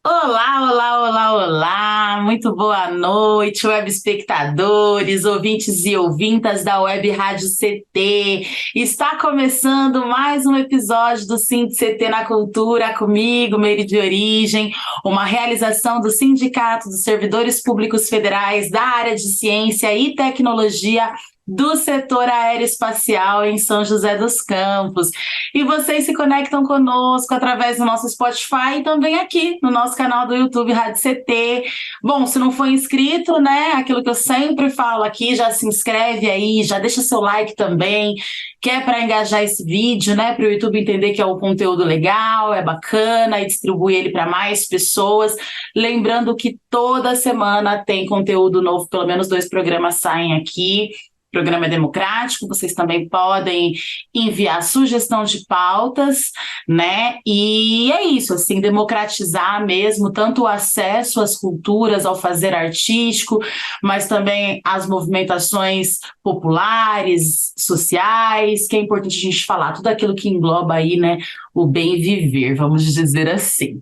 Olá, olá, olá, olá! Muito boa noite, web espectadores, ouvintes e ouvintas da Web Rádio CT. Está começando mais um episódio do Sind CT na Cultura comigo, Meire de Origem, uma realização do Sindicato dos Servidores Públicos Federais da área de Ciência e Tecnologia do setor aeroespacial em São José dos Campos. E vocês se conectam conosco através do nosso Spotify e também aqui no nosso canal do YouTube Rádio CT. Bom, se não for inscrito, né, aquilo que eu sempre falo aqui, já se inscreve aí, já deixa seu like também, que é para engajar esse vídeo, né, para o YouTube entender que é um conteúdo legal, é bacana e distribuir ele para mais pessoas. Lembrando que toda semana tem conteúdo novo, pelo menos 2 programas saem aqui. O programa é democrático, vocês também podem enviar sugestão de pautas, né? E é isso, assim, democratizar mesmo tanto o acesso às culturas, ao fazer artístico, mas também às movimentações populares, sociais, que é importante a gente falar, tudo aquilo que engloba aí, né, o bem viver, vamos dizer assim.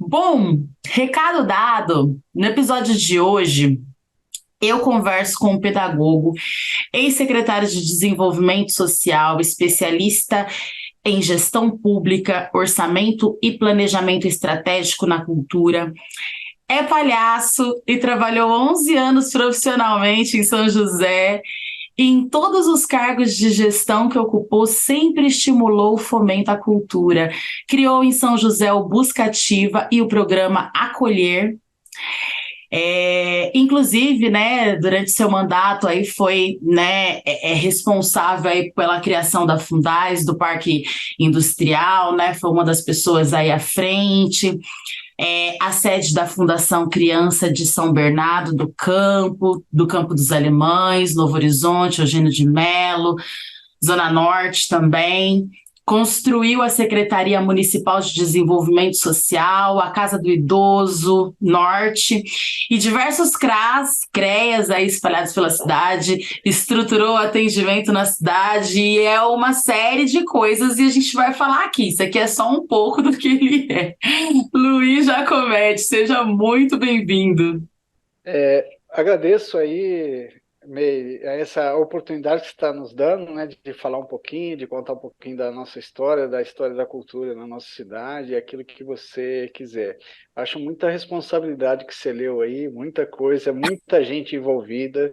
Bom, recado dado, no episódio de hoje, eu converso com um pedagogo, ex-secretário de Desenvolvimento Social, especialista em gestão pública, orçamento e planejamento estratégico na cultura. É palhaço e trabalhou 11 anos profissionalmente em São José. E em todos os cargos de gestão que ocupou, sempre estimulou o fomento à cultura. Criou em São José o Busca Ativa e o programa Acolher, inclusive, né, durante seu mandato aí foi, né, responsável aí pela criação da Fundais, do Parque Industrial, né, foi uma das pessoas aí à frente, a sede da Fundação Criança de São Bernardo do Campo dos Alemães, Novo Horizonte, Eugênio de Melo, Zona Norte também. Construiu a Secretaria Municipal de Desenvolvimento Social, a Casa do Idoso Norte e diversos CREAs aí espalhados pela cidade, estruturou o atendimento na cidade e é uma série de coisas e a gente vai falar aqui. Isso aqui é só um pouco do que ele é. Luiz Jacomete, seja muito bem-vindo. Agradeço aí, May, essa oportunidade que você está nos dando, né, de falar um pouquinho, de contar um pouquinho da nossa história, da história da cultura na nossa cidade, aquilo que você quiser. Acho muita responsabilidade que você leu aí, muita coisa, muita gente envolvida.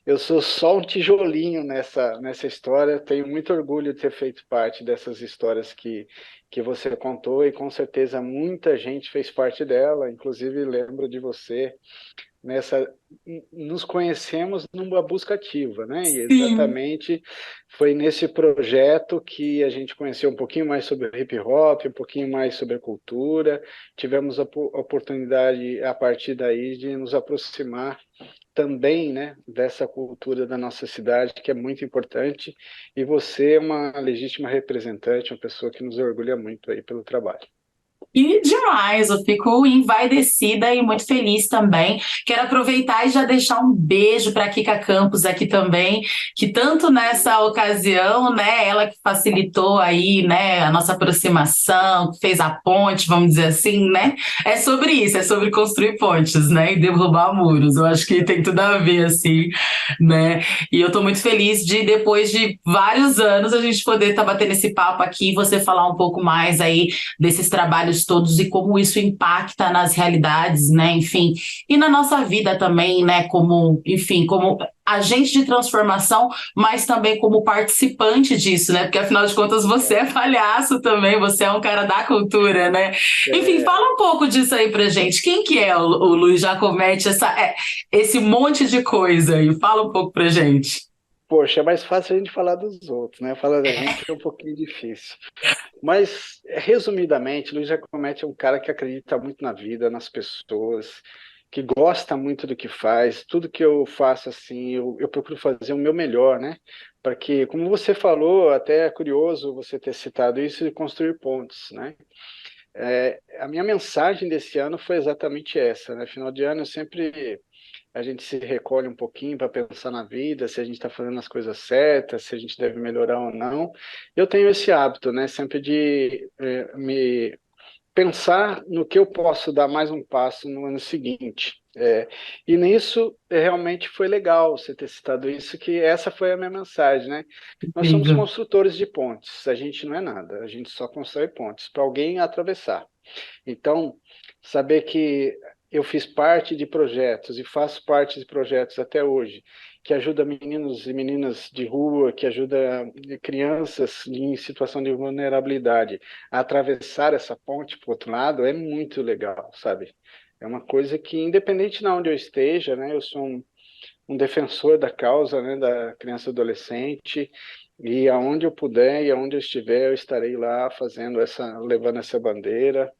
Eu sou só um tijolinho nessa história, tenho muito orgulho de ter feito parte dessas histórias que você contou e com certeza muita gente fez parte dela, inclusive lembro de você nessa nos conhecemos numa busca ativa, né? E Sim. exatamente foi nesse projeto que a gente conheceu um pouquinho mais sobre o hip hop, um pouquinho mais sobre a cultura. Tivemos a oportunidade a partir daí de nos aproximar também, né, dessa cultura da nossa cidade, que é muito importante, e você é uma legítima representante, uma pessoa que nos orgulha muito aí pelo trabalho. E demais, eu fico envaidecida e muito feliz também. Quero aproveitar e já deixar um beijo para a Kika Campos aqui também, que tanto nessa ocasião, né, ela que facilitou aí, né, a nossa aproximação, fez a ponte, vamos dizer assim, né? É sobre isso, é sobre construir pontes, né, e derrubar muros. Eu acho que tem tudo a ver assim, né? E eu estou muito feliz de depois de vários anos a gente poder estar batendo esse papo aqui e você falar um pouco mais aí desses trabalhos todos e como isso impacta nas realidades, né? Enfim, e na nossa vida também, né? Como, enfim, como agente de transformação, mas também como participante disso, né? Porque afinal de contas você é palhaço também, você é um cara da cultura, né? Enfim, É, fala um pouco disso aí pra gente. Quem que é o Luiz Jacomete, esse monte de coisa aí? Fala um pouco pra gente. poxa, é mais fácil a gente falar dos outros, né? Falar da gente é um pouquinho difícil. Mas, resumidamente, Luiz Giacometti é um cara que acredita muito na vida, nas pessoas, que gosta muito do que faz. Tudo que eu faço, assim, eu procuro fazer o meu melhor, né? Para que, como você falou, até é curioso você ter citado isso, de construir pontes, né? A minha mensagem desse ano foi exatamente essa, né? Final de ano, eu sempre a gente se recolhe um pouquinho para pensar na vida, se a gente está fazendo as coisas certas, se a gente deve melhorar ou não. Eu tenho esse hábito, né, sempre de me pensar no que eu posso dar mais um passo no ano seguinte. E nisso realmente foi legal você ter citado isso, que essa foi a minha mensagem, né? Nós somos Incrível. construtores de pontes, a gente não é nada, a gente só constrói pontes para alguém atravessar. Então, saber que eu fiz parte de projetos e faço parte de projetos até hoje, que ajuda meninos e meninas de rua, que ajuda crianças em situação de vulnerabilidade a atravessar essa ponte para o outro lado, é muito legal, sabe? É uma coisa que, independente de onde eu esteja, né, eu sou um defensor da causa, né, da criança e adolescente, e aonde eu puder e aonde eu estiver, eu estarei lá fazendo levando essa bandeira.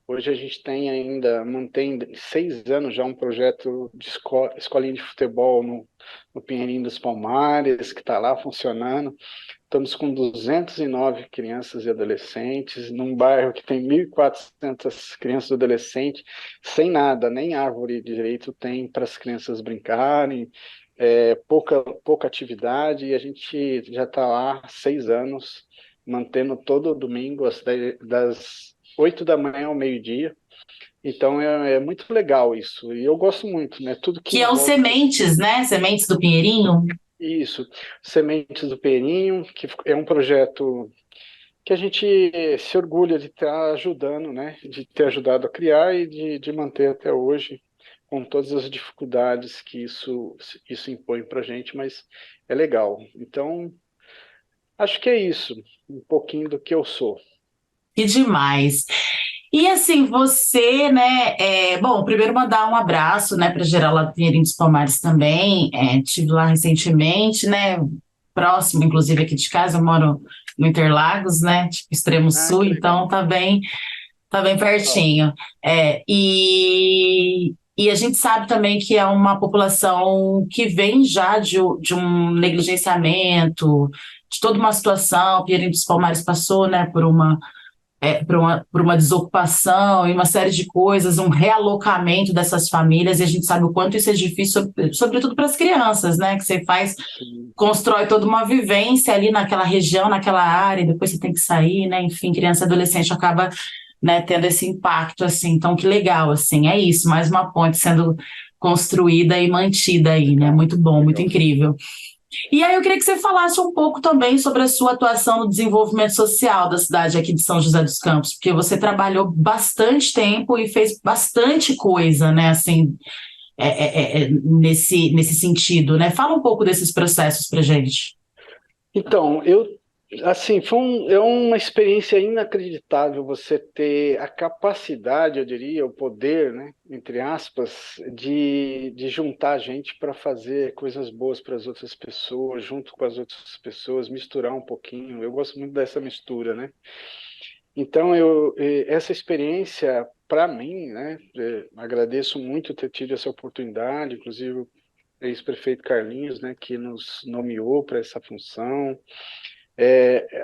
Hoje a gente tem ainda, mantém 6 anos já um projeto de escolinha de futebol no Pinheirinho dos Palmares, que está lá funcionando. Estamos com 209 crianças e adolescentes, num bairro que tem 1.400 crianças e adolescentes, sem nada, nem árvore direito tem para as crianças brincarem, pouca atividade, e a gente já está lá há 6 anos, mantendo todo domingo, das 8 da manhã ao meio-dia. Então é muito legal isso, e eu gosto muito, né? Tudo que Que é o envolve Sementes, né? Sementes do Pinheirinho. isso. Sementes do Peninho, que é um projeto que a gente se orgulha de estar ajudando, né? De ter ajudado a criar e de manter até hoje, com todas as dificuldades que isso impõe para a gente, mas é legal. Então, acho que é isso, um pouquinho do que eu sou. Que demais. E assim, você, né? Bom, primeiro mandar um abraço, né, para geral lá do Pinheirinho dos Palmares também. Tive lá recentemente, né? Próximo, inclusive aqui de casa, eu moro no Interlagos, né? Tipo, extremo Ah, sul, que então legal. tá bem Legal. pertinho. E a gente sabe também que é uma população que vem já de um negligenciamento, de toda uma situação. O Pinheirinho dos Palmares passou, né, por uma desocupação e uma série de coisas, um realocamento dessas famílias, e a gente sabe o quanto isso é difícil, sobretudo para as crianças, né? Que você faz, Sim, constrói toda uma vivência ali naquela região, naquela área, e depois você tem que sair, né? Enfim, criança e adolescente acaba, né, tendo esse impacto, assim. Então, que legal, assim, é isso, mais uma ponte sendo construída e mantida aí, né? legal, Muito bom, muito legal. incrível. E aí eu queria que você falasse um pouco também sobre a sua atuação no desenvolvimento social da cidade aqui de São José dos Campos, porque você trabalhou bastante tempo e fez bastante coisa, né, assim, nesse sentido, né? Fala um pouco desses processos para gente. Então, assim, é uma experiência inacreditável você ter a capacidade, eu diria, o poder, né, entre aspas, de juntar gente para fazer coisas boas para as outras pessoas, junto com as outras pessoas, misturar um pouquinho. Eu gosto muito dessa mistura, né? Então, essa experiência, para mim, né, agradeço muito ter tido essa oportunidade, inclusive o ex-prefeito Carlinhos, né, que nos nomeou para essa função.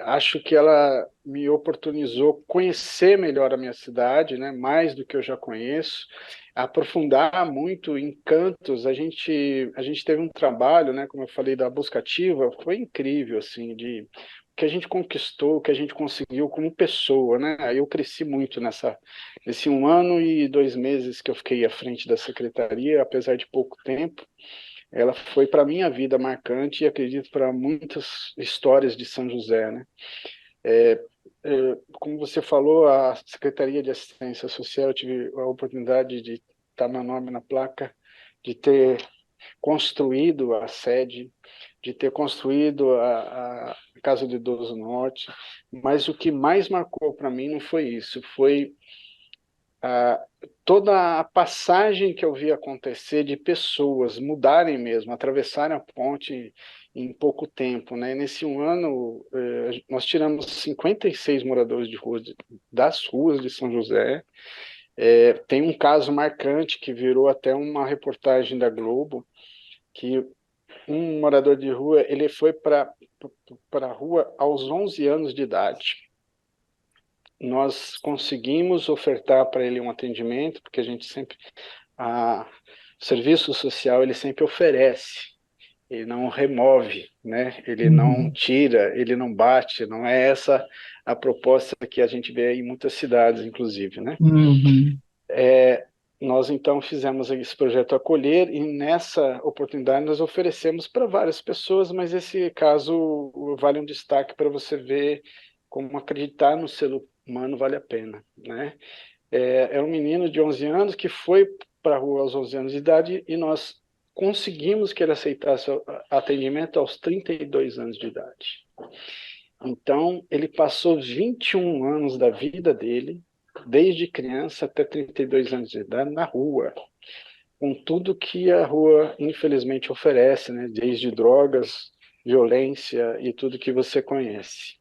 Acho que ela me oportunizou conhecer melhor a minha cidade, né, mais do que eu já conheço, aprofundar muito em cantos. A gente teve um trabalho, né, como eu falei, da busca ativa, foi incrível, assim, de o que a gente conquistou, o que a gente conseguiu como pessoa, né? Aí eu cresci muito nesse 1 ano e 2 meses que eu fiquei à frente da secretaria, apesar de pouco tempo. Ela foi para a minha vida marcante e acredito para muitas histórias de São José, né? Como você falou, a Secretaria de Assistência Social, eu tive a oportunidade de estar meu nome na placa, de ter construído a sede, de ter construído a Casa do Idoso Norte, mas o que mais marcou para mim não foi isso, foi a, toda a passagem que eu vi acontecer de pessoas mudarem mesmo, atravessarem a ponte em pouco tempo, né? Nesse 1 ano, nós tiramos 56 moradores de rua das ruas de São José. Tem um caso marcante que virou até uma reportagem da Globo, que um morador de rua ele foi para a rua aos 11 anos de idade. Nós conseguimos ofertar para ele um atendimento, porque a gente sempre, o serviço social ele sempre oferece ele não remove, né? Ele não Uhum. tira, ele não bate, não é essa a proposta que a gente vê em muitas cidades, inclusive, né? Uhum. Nós então fizemos esse projeto Acolher e nessa oportunidade nós oferecemos para várias pessoas, mas esse caso vale um destaque para você ver como acreditar no ser humano vale a pena, né? É um menino de 11 anos que foi para a rua aos 11 anos de idade e nós conseguimos que ele aceitasse o atendimento aos 32 anos de idade. Então, ele passou 21 anos da vida dele, desde criança até 32 anos de idade, na rua, com tudo que a rua, infelizmente, oferece, né? Desde drogas, violência e tudo que você conhece.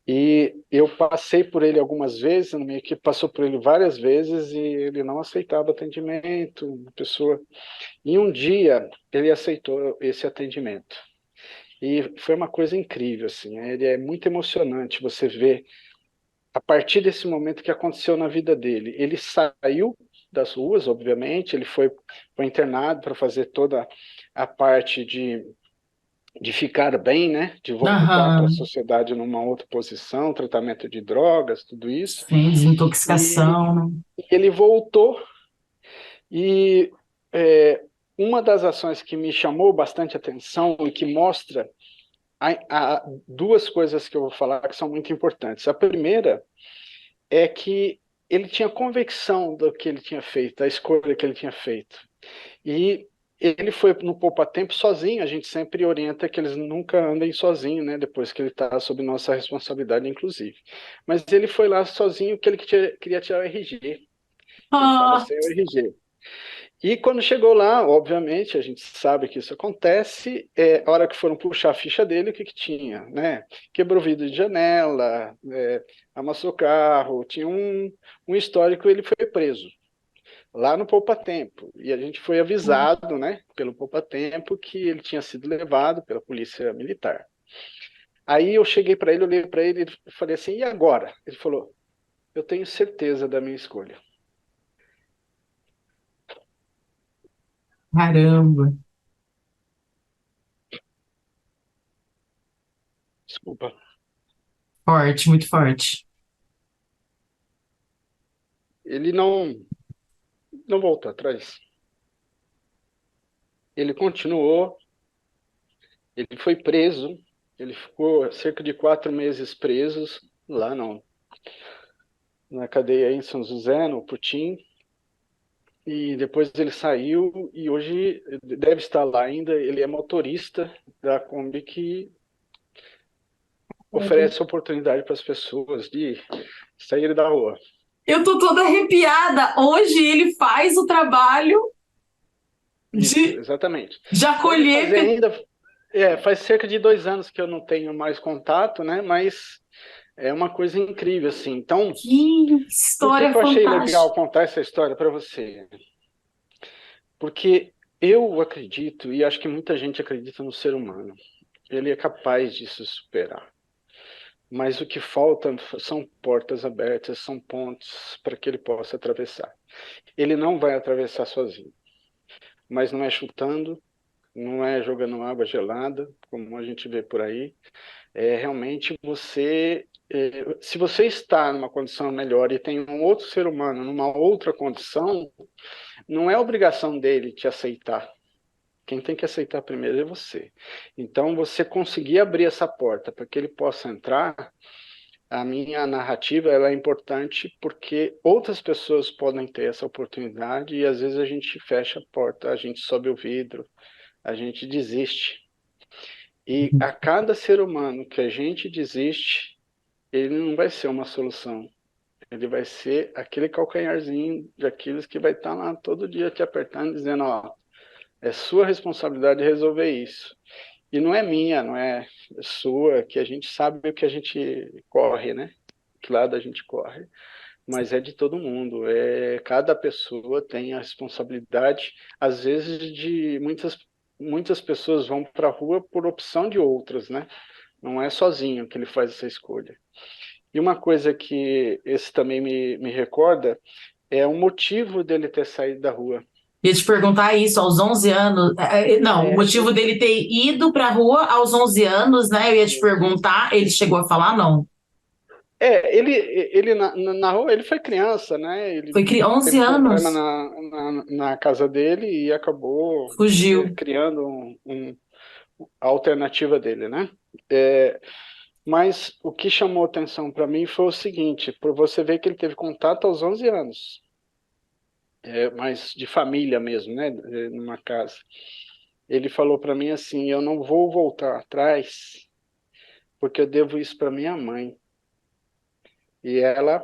E eu passei por ele algumas vezes, a minha equipe passou por ele várias vezes e ele não aceitava atendimento, uma pessoa. E um dia ele aceitou esse atendimento. E foi uma coisa incrível, assim, né? Ele é muito emocionante você ver a partir desse momento que aconteceu na vida dele. Ele saiu das ruas, obviamente, ele foi internado para fazer toda a parte de ficar bem, né? De voltar para a Aham. sociedade numa outra posição, tratamento de drogas, tudo isso. Sim, E desintoxicação, né? ele voltou e uma das ações que me chamou bastante atenção e que mostra duas coisas que eu vou falar que são muito importantes. A primeira é que ele tinha convicção do que ele tinha feito, da escolha que ele tinha feito. E ele foi no Poupa Tempo sozinho, a gente sempre orienta que eles nunca andem sozinhos, né? Depois que ele está sob nossa responsabilidade, inclusive. Mas ele foi lá sozinho porque ele queria tirar o RG. Ele estava Ah, sem o RG. E quando chegou lá, obviamente, a gente sabe que isso acontece, a hora que foram puxar a ficha dele, o que que tinha, né? Quebrou vidro de janela, amassou carro, tinha um histórico, ele foi preso lá no Poupa Tempo. E a gente foi avisado, né, pelo Poupa Tempo, que ele tinha sido levado pela polícia militar. Aí eu cheguei para ele, olhei para ele e falei assim, e agora? Ele falou, eu tenho certeza da minha escolha. caramba. Desculpa. Forte, muito forte. Ele não voltou atrás. Ele continuou, ele foi preso, ele ficou cerca de 4 meses presos lá não, na cadeia em São José, no Putim, e depois ele saiu e hoje deve estar lá ainda. Ele é motorista da Kombi que oferece oportunidade para as pessoas de sair da rua. Eu tô toda arrepiada. Hoje ele faz o trabalho Isso, de, exatamente. de Deve acolher. fazer ainda, faz cerca de 2 anos que eu não tenho mais contato, né? Mas é uma coisa incrível, assim. Então, Que por que história que eu achei legal fantástica. contar essa história para você? Porque eu acredito, e acho que muita gente acredita no ser humano. Ele é capaz de se superar. Mas o que falta são portas abertas, são pontes para que ele possa atravessar. Ele não vai atravessar sozinho, mas não é chutando, não é jogando água gelada, como a gente vê por aí. É realmente se você está numa condição melhor e tem um outro ser humano numa outra condição, não é obrigação dele te aceitar. Quem tem que aceitar primeiro é você. Então, você conseguir abrir essa porta para que ele possa entrar, a minha narrativa ela é importante porque outras pessoas podem ter essa oportunidade e às vezes a gente fecha a porta, a gente sobe o vidro, a gente desiste. E a cada ser humano que a gente desiste, ele não vai ser uma solução. Ele vai ser aquele calcanharzinho daqueles que vai estar lá todo dia te apertando, dizendo, ó, é sua responsabilidade resolver isso. E não é minha, não é sua, que a gente sabe o que a gente corre, né? Que lado a gente corre, mas é de todo mundo. Cada pessoa tem a responsabilidade, às vezes de muitas pessoas vão para a rua por opção de outras, né? Não é sozinho que ele faz essa escolha. E uma coisa que esse também me recorda é o motivo dele ter saído da rua. Ia te perguntar isso, aos 11 anos. Não, o É, motivo dele ter ido para a rua aos 11 anos, né? Eu ia te perguntar, ele chegou a falar, não. ele na rua, ele foi criança, né? Ele Foi 11 teve problema anos, na casa dele e acabou fugiu. criando a alternativa dele, né? É, mas o que chamou atenção para mim foi o seguinte, por você ver que ele teve contato aos 11 anos, mas de família mesmo, né? Numa casa. Ele falou para mim assim: eu não vou voltar atrás porque eu devo isso para minha mãe. E ela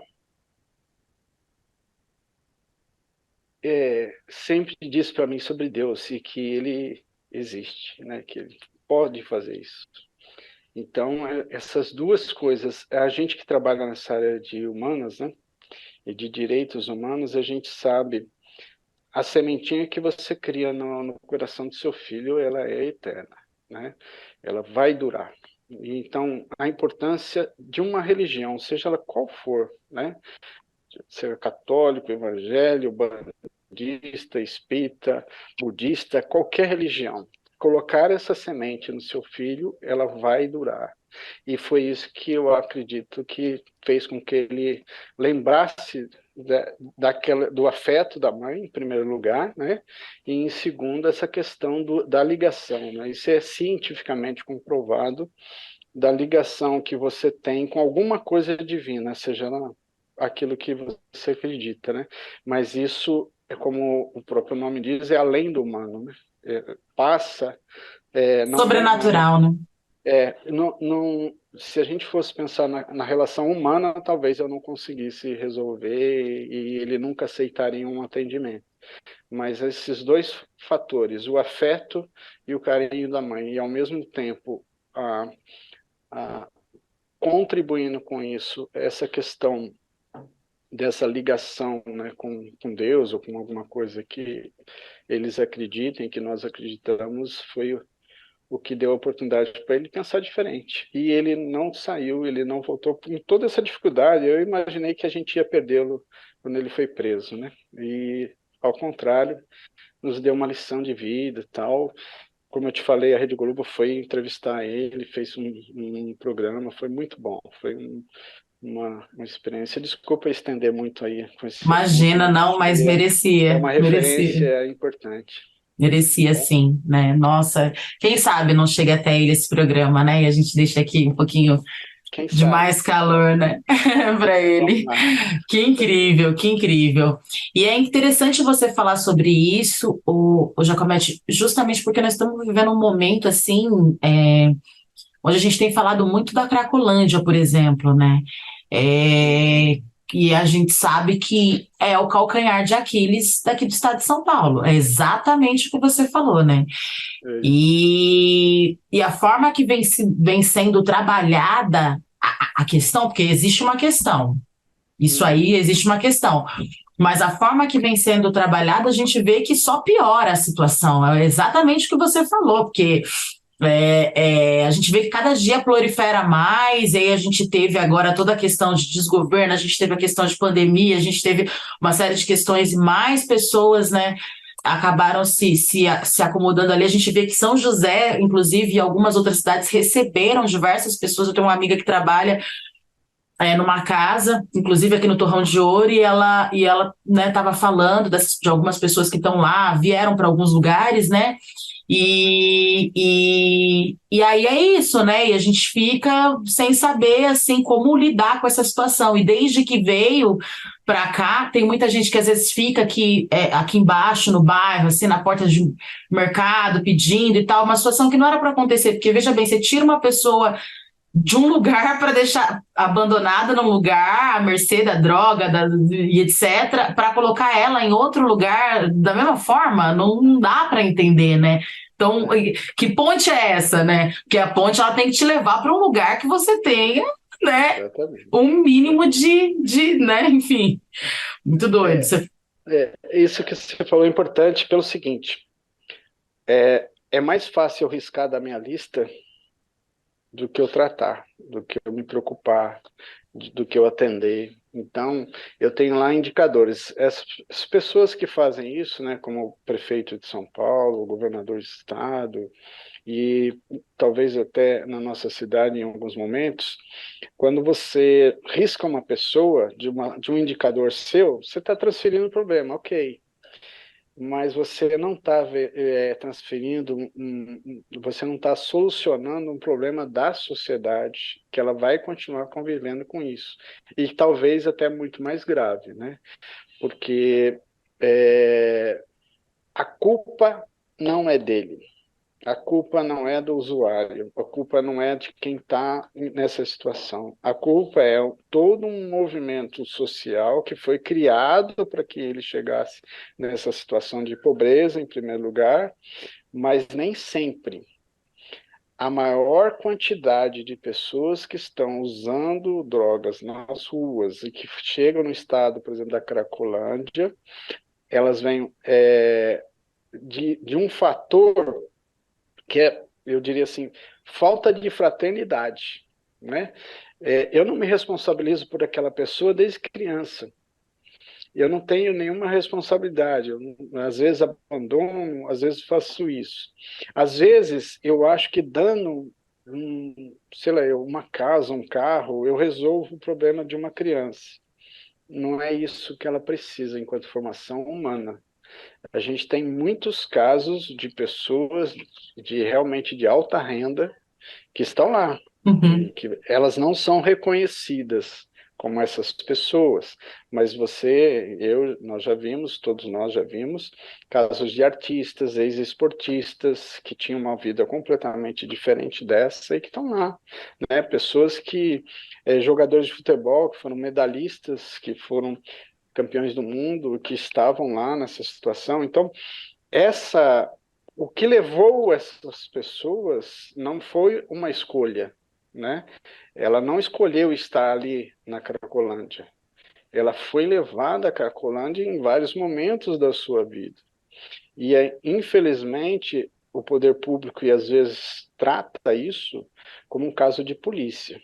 sempre disse para mim sobre Deus e que ele existe, né? Que ele pode fazer isso. Então, essas duas coisas, a gente que trabalha nessa área de humanas, né? E de direitos humanos, a gente sabe a sementinha que você cria no coração do seu filho, ela é eterna, né? Ela vai durar. E, então, a importância de uma religião, seja ela qual for, né? Seja católico, evangélico, bandista, espírita, budista, qualquer religião, colocar essa semente no seu filho, ela vai durar. E foi isso que eu acredito que fez com que ele lembrasse do afeto da mãe, em primeiro lugar, né? E em segundo, essa questão da ligação. Né? Isso é cientificamente comprovado, da ligação que você tem com alguma coisa divina, seja aquilo que você acredita, né? Mas isso é como o próprio nome diz, é além do humano, né? Passa, Sobrenatural, né? se a gente fosse pensar na relação humana, talvez eu não conseguisse resolver e ele nunca aceitaria um atendimento. Mas esses dois fatores, o afeto e o carinho da mãe, e ao mesmo tempo a, a, contribuindo com isso, essa questão dessa ligação, né, com Deus ou com alguma coisa que eles acreditem, que nós acreditamos, foi o que deu a oportunidade para ele pensar diferente. E ele não saiu, ele não voltou com toda essa dificuldade. Eu imaginei que a gente ia perdê-lo quando ele foi preso, né? E ao contrário, nos deu uma lição de vida e tal. Como eu te falei, a Rede Globo foi entrevistar ele, fez um programa, foi muito bom, foi uma experiência. Desculpa estender muito aí com esse assunto, Imagina, mas não, mas é merecia, uma merecia. referência importante. Merecia Bom, sim, né? Nossa, quem sabe não chega até ele esse programa, né? E a gente deixa aqui um pouquinho quem de sabe, mais quem sabe. calor, né? Para Vamos ele. lá. Que incrível, que incrível. E é interessante você falar sobre isso, o Jacomete, justamente porque nós estamos vivendo um momento assim, onde a gente tem falado muito da Cracolândia, por exemplo, né? É, e a gente sabe que é o calcanhar de Aquiles daqui do estado de São Paulo. É exatamente o que você falou, né? É isso. E a forma que vem sendo trabalhada a questão, porque existe uma questão, isso Uhum. aí existe uma questão, mas a forma que vem sendo trabalhada, a gente vê que só piora a situação. É exatamente o que você falou, porque a gente vê que cada dia prolifera mais, e aí a gente teve agora toda a questão de desgoverno, a gente teve a questão de pandemia, a gente teve uma série de questões, e mais pessoas, né, acabaram se acomodando ali. A gente vê que São José, inclusive, e algumas outras cidades receberam diversas pessoas. Eu tenho uma amiga que trabalha numa casa, inclusive aqui no Torrão de Ouro, e ela né, estava falando de algumas pessoas que estão lá, vieram para alguns lugares, né? E aí é isso, né? E a gente fica sem saber assim como lidar com essa situação. E desde que veio para cá, tem muita gente que às vezes fica aqui embaixo no bairro, assim, na porta de mercado, pedindo e tal, uma situação que não era para acontecer, porque veja bem, você tira uma pessoa de um lugar para deixar abandonada num lugar, à mercê da droga e etc., para colocar ela em outro lugar da mesma forma, não dá para entender, né? Então, É, que ponte é essa, né? Porque a ponte ela tem que te levar para um lugar que você tenha, né? exatamente. Um mínimo Exatamente. né? Enfim, muito doido. É, isso que você falou é importante pelo seguinte: é mais fácil eu riscar da minha lista do que eu tratar, do que eu me preocupar. do que eu atender. Então, eu tenho lá indicadores. As pessoas que fazem isso, né, como o prefeito de São Paulo, o governador de estado, e talvez até na nossa cidade em alguns momentos, quando você risca uma pessoa de um indicador seu, você está transferindo o problema, ok. Mas você não está transferindo, você não está solucionando um problema da sociedade, que ela vai continuar convivendo com isso. E talvez até muito mais grave, né? Porque é, a culpa não é dele. A culpa não é do usuário, a culpa não é de quem está nessa situação. A culpa é todo um movimento social que foi criado para que ele chegasse nessa situação de pobreza, em primeiro lugar, mas nem sempre. A maior quantidade de pessoas que estão usando drogas nas ruas e que chegam no estado, por exemplo, da Cracolândia, elas vêm de um fator que é, eu diria assim, falta de fraternidade, né? Eu não me responsabilizo por aquela pessoa desde criança. Eu não tenho nenhuma responsabilidade. Eu, às vezes abandono, às vezes faço isso. Às vezes eu acho que dando, sei lá, uma casa, um carro, eu resolvo o problema de uma criança. Não é isso que ela precisa enquanto formação humana. A gente tem muitos casos de pessoas de realmente de alta renda que estão lá e Uhum. que elas não são reconhecidas como essas pessoas, mas você, eu, nós já vimos, todos nós já vimos casos de artistas, ex-esportistas que tinham uma vida completamente diferente dessa e que estão lá, né? Pessoas que jogadores de futebol que foram medalhistas, que foram campeões do mundo, que estavam lá nessa situação. Então, essa o que levou essas pessoas não foi uma escolha, né? Ela não escolheu estar ali na Cracolândia. Ela foi levada à Cracolândia em vários momentos da sua vida. E, infelizmente, o poder público, e às vezes, trata isso como um caso de polícia.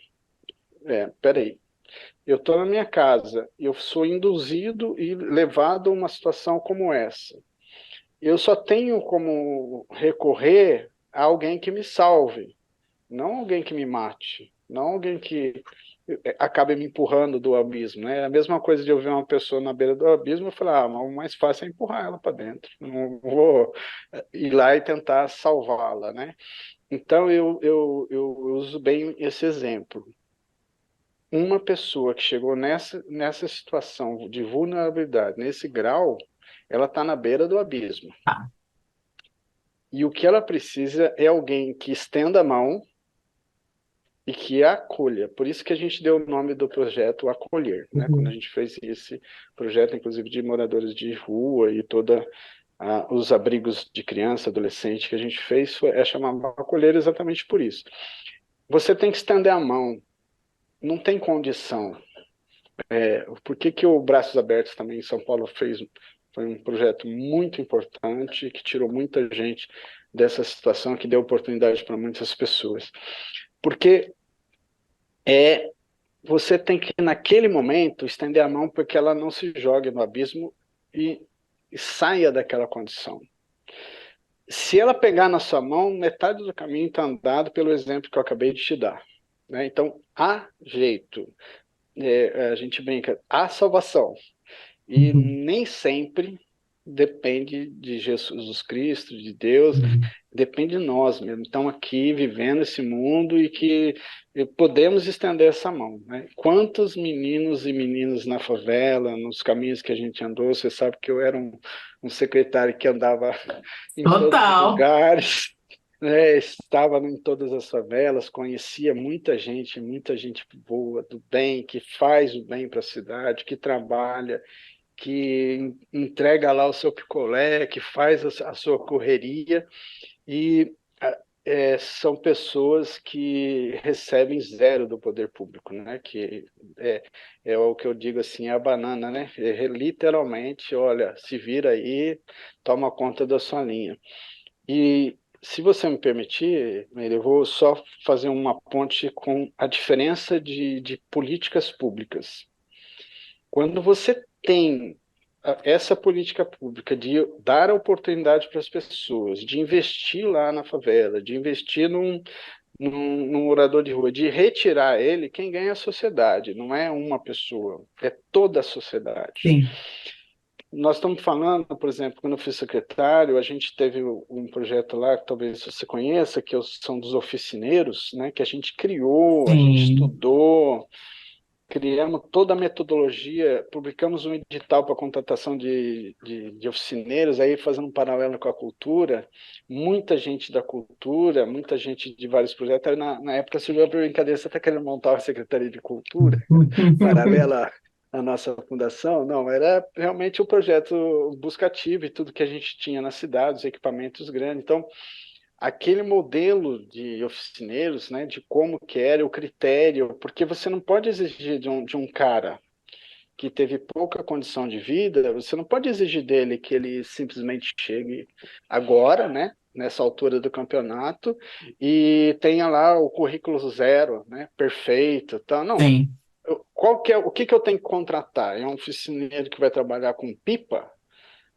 Peraí, eu estou na minha casa, eu sou induzido e levado a uma situação como essa. Eu só tenho como recorrer a alguém que me salve, não alguém que me mate, não alguém que acabe me empurrando do abismo, né? É a mesma coisa de eu ver uma pessoa na beira do abismo e falar, mas o mais fácil é empurrar ela para dentro, não vou ir lá e tentar salvá-la, né? Então eu uso bem esse exemplo. Uma pessoa que chegou nessa situação de vulnerabilidade, nesse grau, ela está na beira do abismo. Tá. E o que ela precisa é alguém que estenda a mão e que a acolha. Por isso que a gente deu o nome do projeto Acolher, né? Quando a Uhum. gente fez esse projeto, inclusive de moradores de rua e toda os abrigos de criança, adolescente que a gente fez, é chamado Acolher exatamente por isso. Você tem que estender a mão, não tem condição. Por que que o Braços Abertos também em São Paulo fez? Foi um projeto muito importante que tirou muita gente dessa situação, que deu oportunidade para muitas pessoas. Porque você tem que, naquele momento, estender a mão para que ela não se jogue no abismo e saia daquela condição. Se ela pegar na sua mão, metade do caminho está andado pelo exemplo que eu acabei de te dar. Né? Então, há jeito. A gente brinca, há salvação. E Uhum. nem sempre depende de Jesus Cristo, de Deus, Uhum. depende de nós mesmo. Estamos aqui vivendo esse mundo e que podemos estender essa mão. Né? Quantos meninos e meninas na favela, nos caminhos que a gente andou, você sabe que eu era um secretário que andava em todos os Total. lugares, né? Estava em todas as favelas, conhecia muita gente boa, do bem, que faz o bem para a cidade, que trabalha, que entrega lá o seu picolé, que faz a sua correria, e são pessoas que recebem zero do poder público, né? Que é, é o que eu digo assim, é a banana, né? Literalmente, olha, se vira aí, toma conta da sua linha. E Se você me permitir, Meire, eu vou só fazer uma ponte com a diferença de políticas públicas. Quando você tem essa política pública de dar a oportunidade para as pessoas, de investir lá na favela, de investir num morador de rua, de retirar ele, quem ganha é a sociedade, não é uma pessoa, é toda a sociedade. Sim, Nós estamos falando, por exemplo, quando eu fui secretário, a gente teve um projeto lá, que talvez você conheça, são dos oficineiros, né, que a gente criou, a gente sim. estudou, criamos toda a metodologia, publicamos um edital para contratação de oficineiros, aí fazendo um paralelo com a cultura, muita gente da cultura, muita gente de vários projetos, aí na época surgiu a brincadeira, você está querendo montar uma Secretaria de Cultura, paralela à nossa fundação? Não, era realmente um projeto buscativo e tudo que a gente tinha na cidade, os equipamentos grandes, então aquele modelo de oficineiros, né, de como que era o critério, porque você não pode exigir de um cara que teve pouca condição de vida, você não pode exigir dele que ele simplesmente chegue agora, né, nessa altura do campeonato, e tenha lá o currículo zero, né, perfeito, tá? Não. Sim, O que que eu tenho que contratar? É um oficineiro que vai trabalhar com pipa?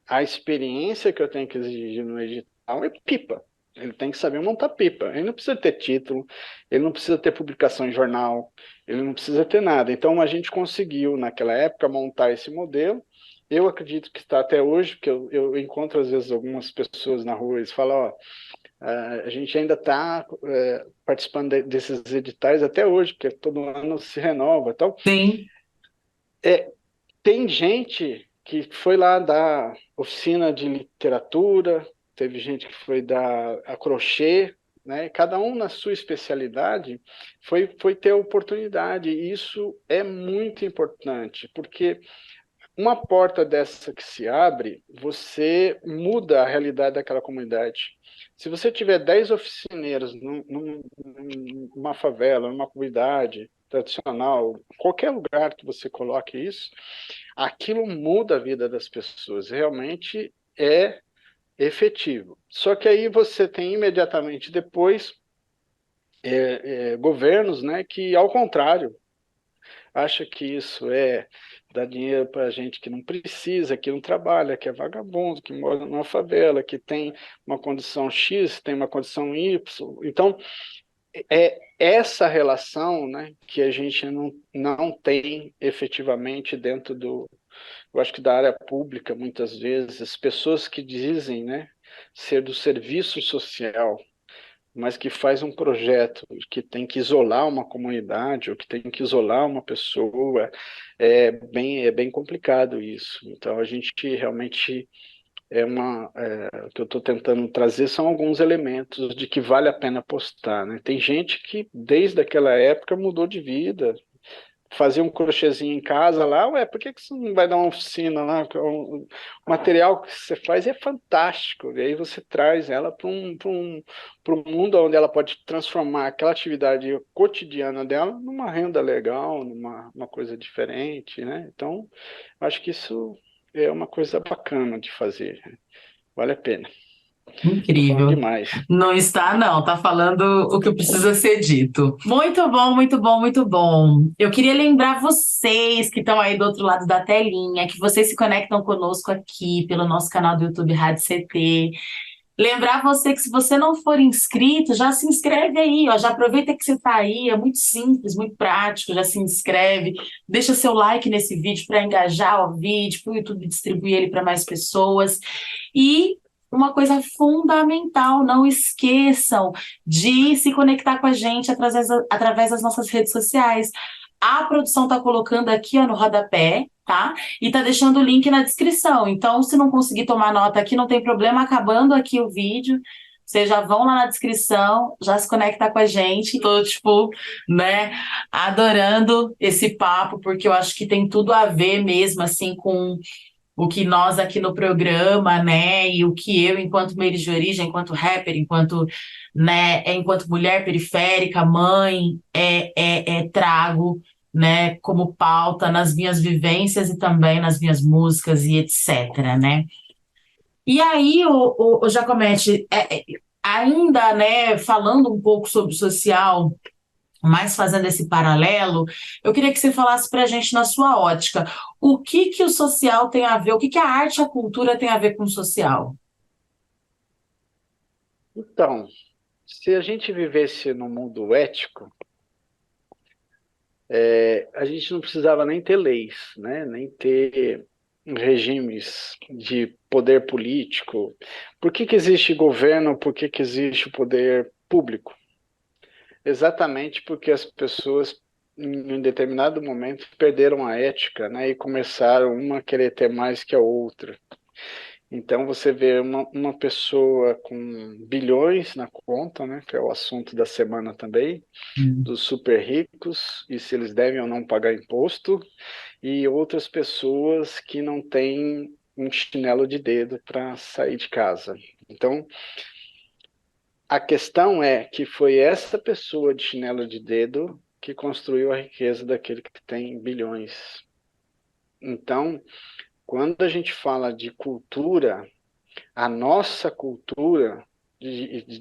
A experiência que eu tenho que exigir no edital é pipa. Ele tem que saber montar pipa. Ele não precisa ter título, ele não precisa ter publicação em jornal, ele não precisa ter nada. Então a gente conseguiu, naquela época, montar esse modelo. Eu acredito que está até hoje, porque eu encontro às vezes algumas pessoas na rua e eles falam, ó, a gente ainda está participando desses editais até hoje, porque todo ano se renova. Então, sim, é, tem gente que foi lá dar oficina de literatura, teve gente que foi dar a crochê, né? Cada um na sua especialidade foi ter oportunidade. E isso é muito importante, porque uma porta dessa que se abre, você muda a realidade daquela comunidade. Se você tiver 10 oficineiros numa favela, numa comunidade tradicional, qualquer lugar que você coloque isso, aquilo muda a vida das pessoas, realmente é efetivo. Só que aí você tem imediatamente depois governos, né, que ao contrário, acha que isso é dar dinheiro para gente que não precisa, que não trabalha, que é vagabundo, que mora numa favela, que tem uma condição X, tem uma condição Y. Então, é essa relação, né, que a gente não tem efetivamente dentro eu acho que da área pública, muitas vezes, pessoas que dizem, né, ser do serviço social, mas que faz um projeto que tem que isolar uma comunidade ou que tem que isolar uma pessoa, é bem complicado isso. Então, a gente realmente o que eu estou tentando trazer são alguns elementos de que vale a pena apostar, né? Tem gente que desde aquela época mudou de vida, fazia um crochêzinho em casa lá, ué, por que que você não vai dar uma oficina lá? O material que você faz é fantástico, e aí você traz ela para um mundo onde ela pode transformar aquela atividade cotidiana dela numa renda legal, uma coisa diferente, né? Então, acho que isso é uma coisa bacana de fazer, vale a pena. Estou falando incrível. demais. Não está, não, tá falando o que precisa ser dito. Muito bom, muito bom, muito bom. Eu queria lembrar vocês que estão aí do outro lado da telinha, que vocês se conectam conosco aqui pelo nosso canal do YouTube Rádio CT. Lembrar você que se você não for inscrito, já se inscreve aí, ó, já aproveita que você está aí, é muito simples, muito prático, já se inscreve, deixa seu like nesse vídeo para engajar o vídeo, para o YouTube distribuir ele para mais pessoas. E uma coisa fundamental, não esqueçam de se conectar com a gente através das nossas redes sociais. A produção está colocando aqui, ó, no rodapé, tá? E tá deixando o link na descrição. Então, se não conseguir tomar nota aqui, não tem problema, acabando aqui o vídeo, vocês já vão lá na descrição, já se conecta com a gente. Tô, tipo, né, adorando esse papo, porque eu acho que tem tudo a ver mesmo, assim, com o que nós aqui no programa, né, e o que eu, enquanto Meire de origem, enquanto rapper, enquanto, né, enquanto mulher periférica, mãe, trago, né, como pauta nas minhas vivências e também nas minhas músicas e etc, né. E aí, o Jacomete, ainda, né, falando um pouco sobre o social, mas fazendo esse paralelo, eu queria que você falasse para a gente, na sua ótica, o que que o social tem a ver, o que que a arte e a cultura tem a ver com o social? Então, se a gente vivesse num mundo ético, a gente não precisava nem ter leis, né? Nem ter regimes de poder político. Por que que existe governo? Por que que existe o poder público? Exatamente porque as pessoas, em um determinado momento, perderam a ética, né? E começaram uma a querer ter mais que a outra. Então você vê uma pessoa com bilhões na conta, né? Que é o assunto da semana também, dos super ricos, e se eles devem ou não pagar imposto, e outras pessoas que não têm um chinelo de dedo para sair de casa. Então, a questão é que foi essa pessoa de chinelo de dedo que construiu a riqueza daquele que tem bilhões. Então, quando a gente fala de cultura, a nossa cultura,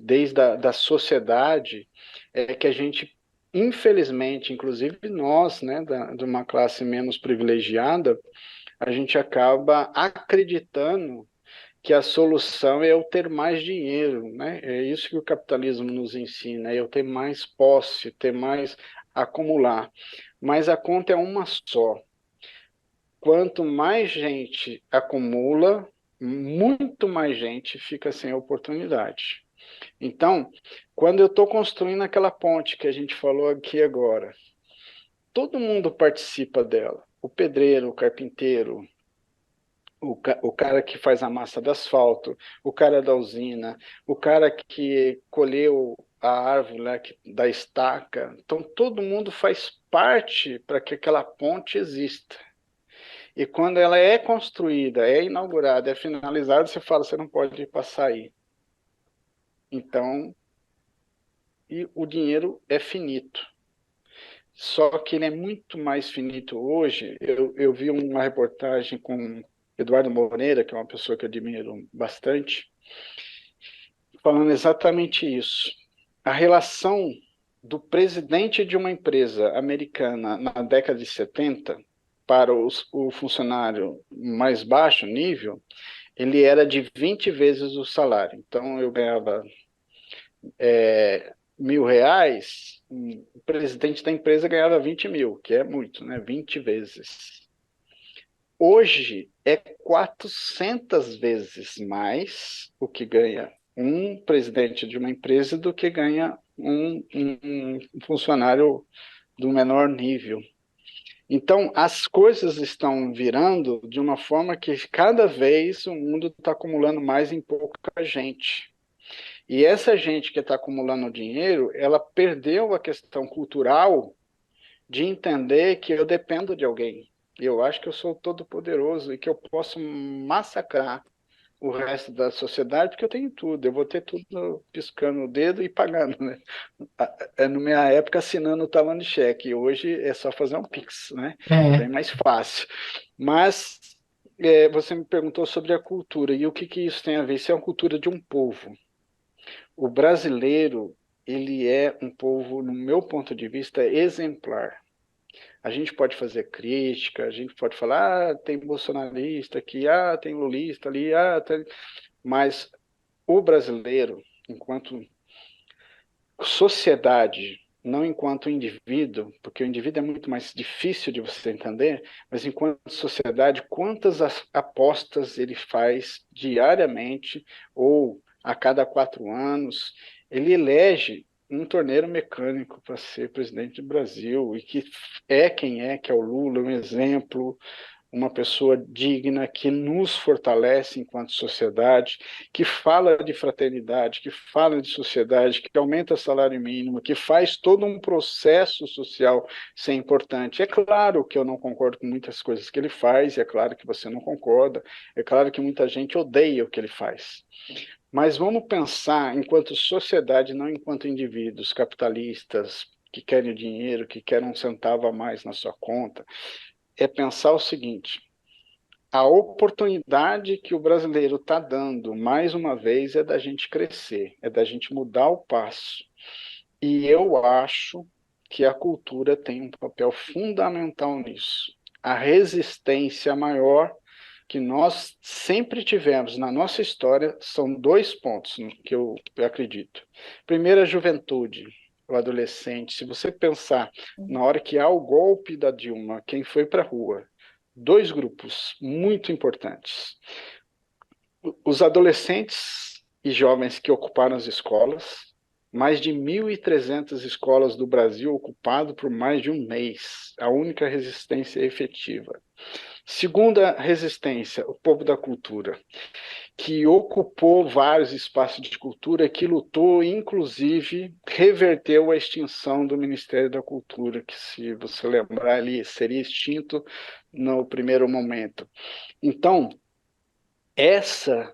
desde a da sociedade, é que a gente, infelizmente, inclusive nós, né, de uma classe menos privilegiada, a gente acaba acreditando que a solução é eu ter mais dinheiro, né? É isso que o capitalismo nos ensina, é eu ter mais posse, ter mais acumular. Mas a conta é uma só. Quanto mais gente acumula, muito mais gente fica sem oportunidade. Então, quando eu estou construindo aquela ponte que a gente falou aqui agora, todo mundo participa dela. O pedreiro, o carpinteiro, o cara que faz a massa de asfalto, o cara da usina, o cara que colheu a árvore, né, da estaca. Então, todo mundo faz parte para que aquela ponte exista. E quando ela é construída, é inaugurada, é finalizada, você fala, você não pode passar aí. Então, e o dinheiro é finito. Só que ele é muito mais finito hoje. Eu vi uma reportagem com Eduardo Moreira, que é uma pessoa que eu admiro bastante, falando exatamente isso. A relação do presidente de uma empresa americana na década de 70 para o funcionário mais baixo nível, ele era de 20 vezes o salário. Então, eu ganhava R$ 1.000, o presidente da empresa ganhava 20 mil, que é muito, né? 20 vezes. Hoje é 400 vezes mais o que ganha um presidente de uma empresa do que ganha um funcionário do menor nível. Então, as coisas estão virando de uma forma que cada vez o mundo está acumulando mais em pouca gente. E essa gente que está acumulando dinheiro, ela perdeu a questão cultural de entender que eu dependo de alguém. Eu acho que eu sou todo-poderoso e que eu posso massacrar o resto da sociedade porque eu tenho tudo. Eu vou ter tudo piscando o dedo e pagando, né? Na minha época, assinando o talão de cheque. Hoje é só fazer um Pix, né? É. Bem mais fácil. Mas você me perguntou sobre a cultura e o que que isso tem a ver? Isso é uma cultura de um povo. O brasileiro, ele é um povo, no meu ponto de vista, exemplar. A gente pode fazer crítica, a gente pode falar, tem bolsonarista aqui, tem lulista ali, tem... mas o brasileiro, enquanto sociedade, não enquanto indivíduo, porque o indivíduo é muito mais difícil de você entender, mas enquanto sociedade, quantas apostas ele faz diariamente ou a cada 4 anos, ele elege um torneiro mecânico para ser presidente do Brasil e que é quem é, que é o Lula, um exemplo, uma pessoa digna, que nos fortalece enquanto sociedade, que fala de fraternidade, que fala de sociedade, que aumenta o salário mínimo, que faz todo um processo social ser importante. É claro que eu não concordo com muitas coisas que ele faz, e é claro que você não concorda, é claro que muita gente odeia o que ele faz. Mas vamos pensar enquanto sociedade, não enquanto indivíduos capitalistas que querem dinheiro, que querem um centavo a mais na sua conta, é pensar o seguinte: a oportunidade que o brasileiro está dando, mais uma vez, é da gente crescer, é da gente mudar o passo. E eu acho que a cultura tem um papel fundamental nisso. A resistência maior que nós sempre tivemos na nossa história são dois pontos que eu acredito. Primeiro, a juventude, o adolescente. Se você pensar na hora que há o golpe da Dilma, quem foi para a rua? Dois grupos muito importantes. Os adolescentes e jovens que ocuparam as escolas, mais de 1.300 escolas do Brasil ocupado por mais de um mês, a única resistência efetiva. Segunda resistência, o povo da cultura, que ocupou vários espaços de cultura, que lutou, inclusive, reverteu a extinção do Ministério da Cultura, que, se você lembrar ali, seria extinto no primeiro momento. Então, essa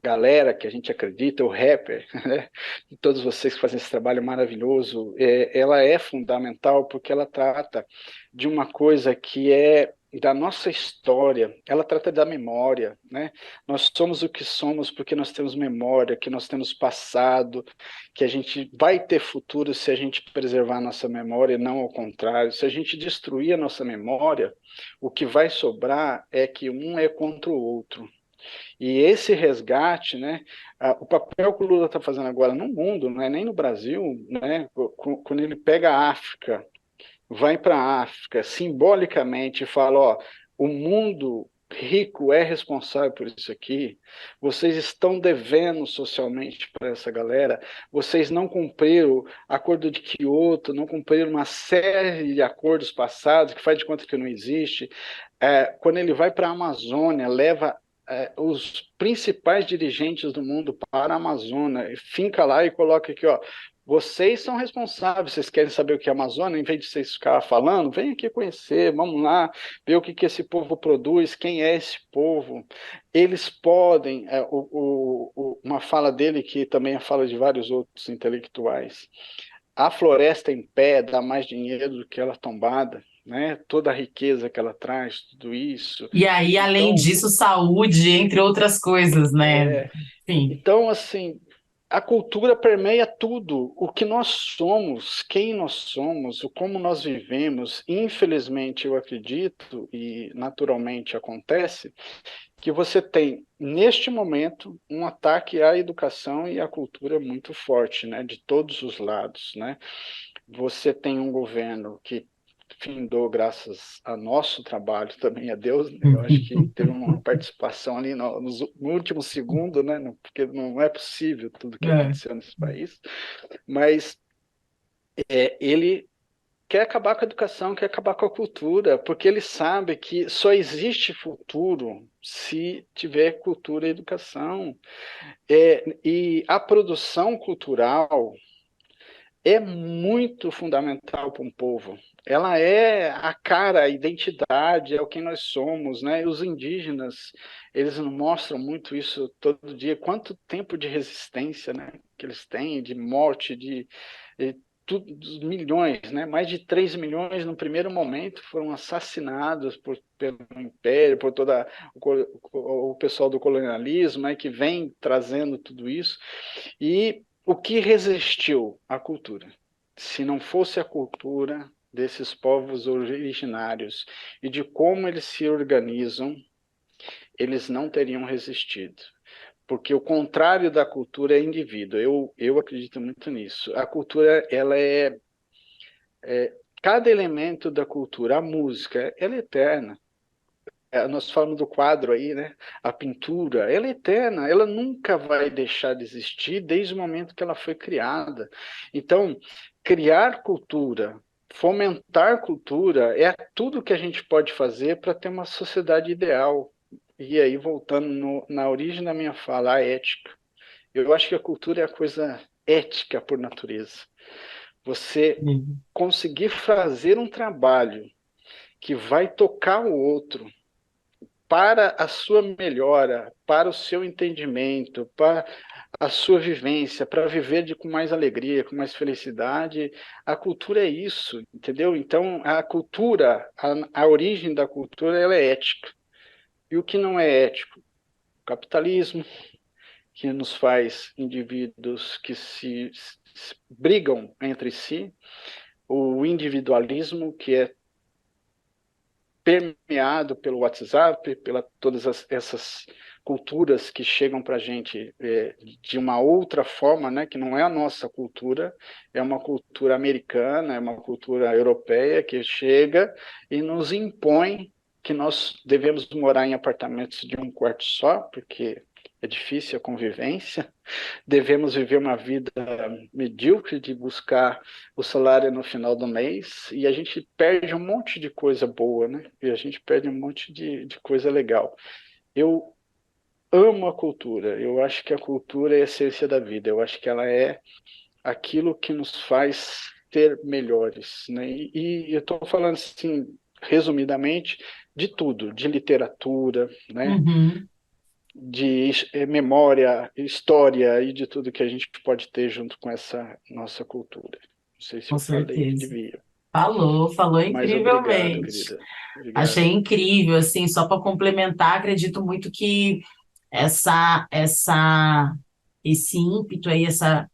galera que a gente acredita, o rapper, né? E todos vocês que fazem esse trabalho maravilhoso, ela é fundamental porque ela trata de uma coisa que é da nossa história, ela trata da memória, né? Nós somos o que somos porque nós temos memória, que nós temos passado, que a gente vai ter futuro se a gente preservar a nossa memória, e não ao contrário. Se a gente destruir a nossa memória, o que vai sobrar é que um é contra o outro. E esse resgate, né, o papel que o Lula está fazendo agora no mundo, não é nem no Brasil, né, quando ele pega a África, vai para a África, simbolicamente fala, ó, o mundo rico é responsável por isso aqui, vocês estão devendo socialmente para essa galera, vocês não cumpriram acordo de Kyoto, não cumpriram uma série de acordos passados que faz de conta que não existe. Quando ele vai para a Amazônia, leva os principais dirigentes do mundo para a Amazônia, finca lá e coloca aqui, ó, vocês são responsáveis, vocês querem saber o que é a Amazônia, em vez de vocês ficar falando, vem aqui conhecer, vamos lá, ver o que esse povo produz, quem é esse povo. Eles podem, uma fala dele, que também é a fala de vários outros intelectuais, a floresta em pé dá mais dinheiro do que ela tombada, né? Toda a riqueza que ela traz, tudo isso. E aí, além Então, disso, saúde, entre outras coisas, né? Enfim. Então, assim, a cultura permeia tudo, o que nós somos, quem nós somos, o como nós vivemos. Infelizmente, eu acredito, e naturalmente acontece, que você tem, neste momento, um ataque à educação e à cultura muito forte, né, de todos os lados, né? Você tem um governo que findou graças a nosso trabalho, também a Deus, né? Eu acho que teve uma participação ali no último segundo, né? Porque não é possível tudo que É. aconteceu nesse país, mas ele quer acabar com a educação, quer acabar com a cultura, porque ele sabe que só existe futuro se tiver cultura e educação. E a produção cultural é muito fundamental para um povo. Ela é a cara, a identidade, é o que nós somos, né? E os indígenas, eles mostram muito isso todo dia. Quanto tempo de resistência, né, que eles têm, de morte, de tudo, dos milhões, né? Mais de 3 milhões no primeiro momento foram assassinados pelo Império, por toda o pessoal do colonialismo, né, que vem trazendo tudo isso. E o que resistiu à cultura? Se não fosse a cultura desses povos originários e de como eles se organizam, eles não teriam resistido. Porque o contrário da cultura é indivíduo. Eu acredito muito nisso. A cultura, ela cada elemento da cultura, a música, ela é eterna. Nós falamos do quadro aí, né? A pintura, ela é eterna, ela nunca vai deixar de existir desde o momento que ela foi criada. Então, criar cultura, fomentar cultura, é tudo que a gente pode fazer para ter uma sociedade ideal. E aí, voltando na origem da minha fala, a ética. Eu acho que a cultura é a coisa ética por natureza. Você conseguir fazer um trabalho que vai tocar o outro, para a sua melhora, para o seu entendimento, para a sua vivência, para viver com mais alegria, com mais felicidade. A cultura é isso, entendeu? Então, a cultura, a origem da cultura, ela é ética. e o que não é ético. O capitalismo, que nos faz indivíduos que se brigam entre si, o individualismo, que é permeado pelo WhatsApp, pela todas essas culturas que chegam para a gente de uma outra forma, né, que não é a nossa cultura, é uma cultura americana, é uma cultura europeia que chega e nos impõe que nós devemos morar em apartamentos de um quarto só, porque é difícil a convivência, devemos viver uma vida medíocre de buscar o salário no final do mês e a gente perde um monte de coisa boa, né? E a gente perde um monte de coisa legal. Eu amo a cultura, eu acho que a cultura é a essência da vida, eu acho que ela é aquilo que nos faz ser melhores, né? E eu estou falando assim, resumidamente, de tudo, de literatura, né? Uhum, De memória, história e de tudo que a gente pode ter junto com essa nossa cultura. Não sei se com eu falei o que certeza. devia, Falou mas obrigado, incrivelmente. querida. Achei Obrigado. incrível, assim, só para complementar, acredito muito que esse ímpeto aí, essa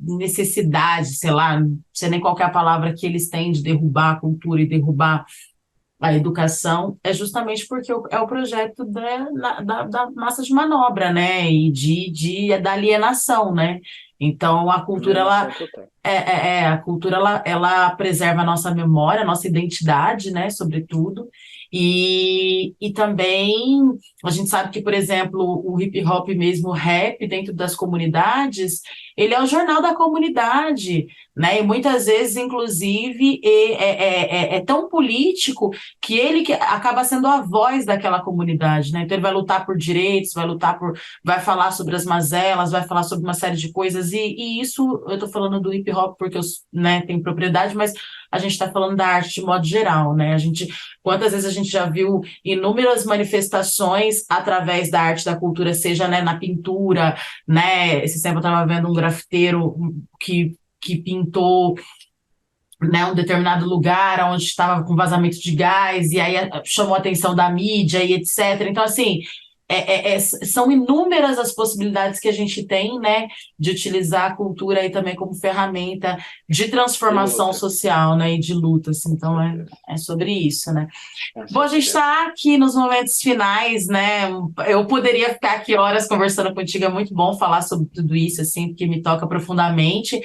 necessidade, sei lá, não sei nem qual que é a palavra que eles têm de derrubar a cultura e derrubar a educação, é justamente porque é o projeto da massa de manobra, né, e da alienação, né? Então, a cultura, ela Alienação total. a cultura ela preserva a nossa memória, a nossa identidade, né, sobretudo, e também a gente sabe que, por exemplo, o hip hop mesmo, o rap dentro das comunidades, ele é o jornal da comunidade, né, e muitas vezes, inclusive, é tão político que acaba sendo a voz daquela comunidade, né, então ele vai lutar por direitos, vai falar sobre as mazelas, vai falar sobre uma série de coisas, e isso eu estou falando do hip hop porque eu, né, tenho propriedade, mas a gente está falando da arte de modo geral, né? Quantas vezes a gente já viu inúmeras manifestações através da arte, da cultura, seja, né, na pintura, né? Esse tempo eu estava vendo um grafiteiro que pintou, né, um determinado lugar onde estava com vazamento de gás, e aí chamou a atenção da mídia e etc. Então, assim, são inúmeras as possibilidades que a gente tem, né, de utilizar a cultura aí também como ferramenta de De transformação luta, social, né, e de luta, assim. com Então, certeza. é sobre isso, né. Com Bom, a gente certeza. está aqui nos momentos finais, né? Eu poderia ficar aqui horas conversando contigo, é muito bom falar sobre tudo isso, assim, porque me toca profundamente.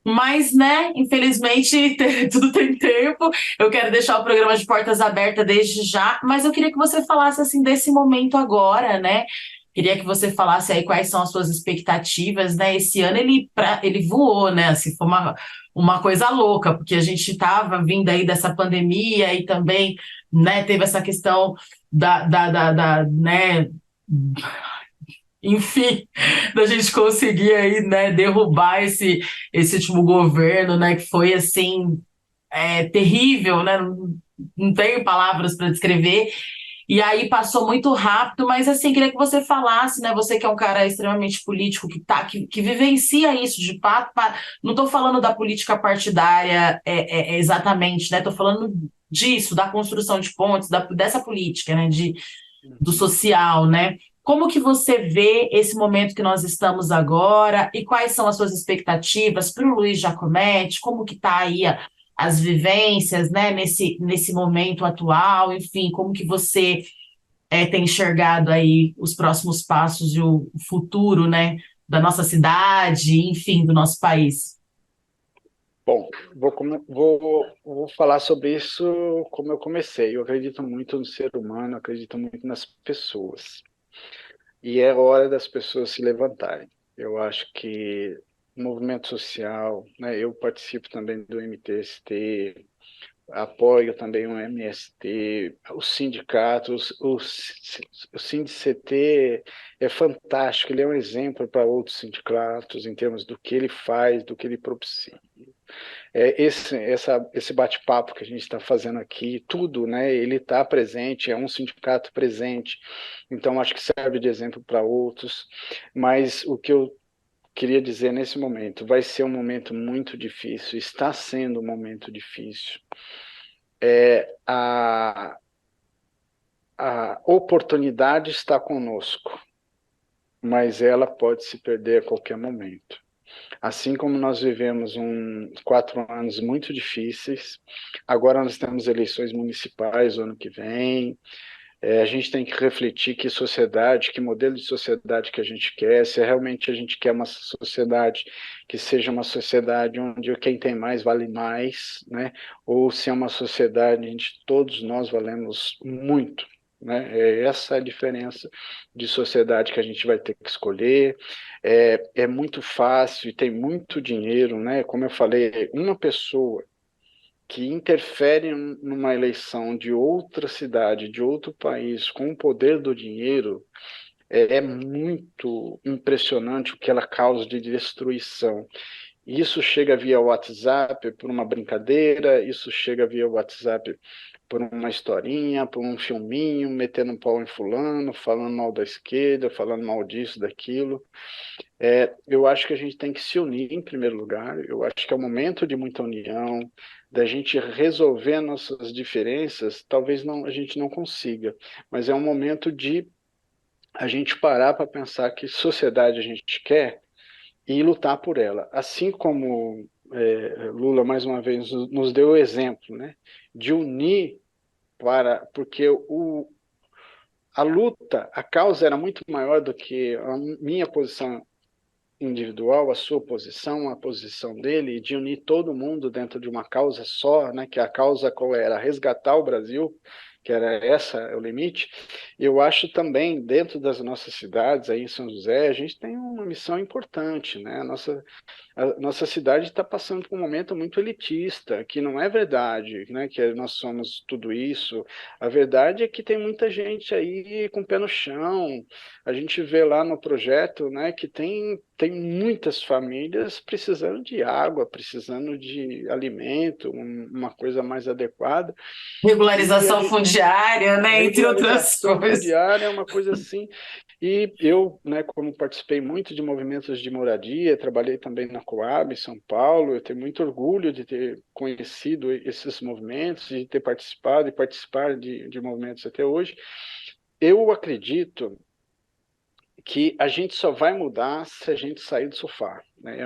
Mas, né, infelizmente, tudo tem tempo. Eu quero deixar o programa de portas abertas desde já, mas eu queria que você falasse assim desse momento agora, né? Queria que você falasse aí quais são as suas expectativas, né? Esse ano ele voou, né? Assim, foi uma coisa louca, porque a gente estava vindo aí dessa pandemia e também, né, teve essa questão né, enfim, da gente conseguir aí, né, derrubar esse último governo, né, que foi assim, terrível, né, não tenho palavras para descrever. E aí passou muito rápido, mas assim, queria que você falasse, né? Você que é um cara extremamente político, que vivencia isso de fato. Não estou falando da política partidária exatamente, né? Estou falando disso, da construção de pontes, dessa política, né? Do Uhum. social, né? Como que você vê esse momento que nós estamos agora e quais são as suas expectativas para o Luiz Giacometti? Como que está aí as vivências, né, nesse momento atual? Enfim, como que você tem enxergado aí os próximos passos e o futuro, né, da nossa cidade, enfim, do nosso país? Bom, vou falar sobre isso como eu comecei. Eu acredito muito no ser humano, acredito muito nas pessoas. E é hora das pessoas se levantarem. Eu acho que o movimento social, né, eu participo também do MTST, apoio também o MST, os sindicatos, o SINDCT é fantástico, ele é um exemplo para outros sindicatos em termos do que ele faz, do que ele propicia. Esse bate-papo que a gente está fazendo aqui, tudo, né? Ele está presente, é um sindicato presente, então acho que serve de exemplo para outros. Mas o que eu queria dizer nesse momento, vai ser um momento muito difícil, está sendo um momento difícil. A, a oportunidade está conosco, mas ela pode se perder a qualquer momento. Assim como nós vivemos 4 anos muito difíceis, agora nós temos eleições municipais o ano que vem, a gente tem que refletir que sociedade, que modelo de sociedade que a gente quer, se realmente a gente quer uma sociedade que seja uma sociedade onde quem tem mais vale mais, né? Ou se é uma sociedade onde todos nós valemos muito, né? Essa é a diferença de sociedade que a gente vai ter que escolher. É muito fácil e tem muito dinheiro, né? Como eu falei, uma pessoa que interfere numa eleição de outra cidade, de outro país, com o poder do dinheiro, é muito impressionante o que ela causa de destruição. Isso chega via WhatsApp por uma brincadeira, isso chega via WhatsApp por uma historinha, por um filminho, metendo um pau em fulano, falando mal da esquerda, falando mal disso, daquilo. Eu acho que a gente tem que se unir em primeiro lugar. Eu acho que é um momento de muita união, da gente resolver nossas diferenças. Talvez não, a gente não consiga, mas é um momento de a gente parar para pensar que sociedade a gente quer e lutar por ela. Assim como Lula mais uma vez nos deu o exemplo, né, de unir porque a luta, a causa era muito maior do que a minha posição individual, a sua posição, a posição dele, e de unir todo mundo dentro de uma causa só, né, que a causa qual era? Resgatar o Brasil, que era essa o limite. Eu acho também, dentro das nossas cidades, aí em São José, a gente tem uma missão importante, né? A nossa cidade está passando por um momento muito elitista, que não é verdade, né, que nós somos tudo isso. A verdade é que tem muita gente aí com o pé no chão. A gente vê lá no projeto, né, que tem muitas famílias precisando de água, precisando de alimento, uma coisa mais adequada. E Regularização fundiária, a né? Entre outras regularização coisas. fundiária é uma coisa assim. E eu, né, como participei muito de movimentos de moradia, trabalhei também na Coab, em São Paulo, eu tenho muito orgulho de ter conhecido esses movimentos, de ter participado e participar de movimentos até hoje. Eu acredito que a gente só vai mudar se a gente sair do sofá, né?